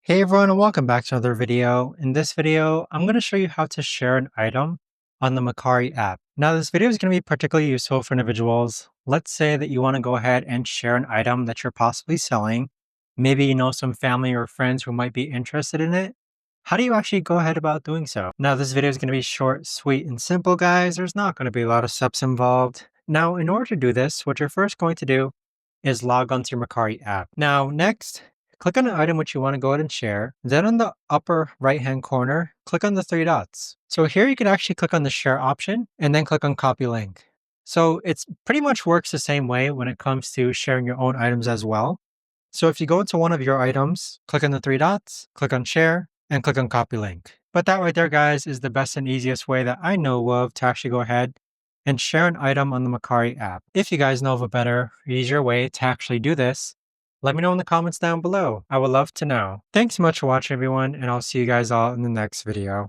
Hey everyone, and welcome back to another video. In this video, I'm going to show you how to share an item on the Mercari app. Now, this video is going to be particularly useful for individuals. Let's say that you want to go ahead and share an item that you're possibly selling. Maybe you know some family or friends who might be interested in it. How do you actually go ahead about doing so? Now, this video is going to be short, sweet, and simple, guys. There's not going to be a lot of steps involved. Now, in order to do this, what you're first going to do is log onto your Mercari app. Now, next, click on an item which you want to go ahead and share. Then on the upper right-hand corner, click on the three dots. So here you can actually click on the share option and then click on copy link. So it's pretty much works the same way when it comes to sharing your own items as well. So if you go into one of your items, click on the three dots, click on share, and click on copy link. But that right there, guys, is the best and easiest way that I know of to actually go ahead and share an item on the Mercari app. If you guys know of a better, easier way to actually do this, let me know in the comments down below. I would love to know. Thanks so much for watching, everyone, and I'll see you guys all in the next video.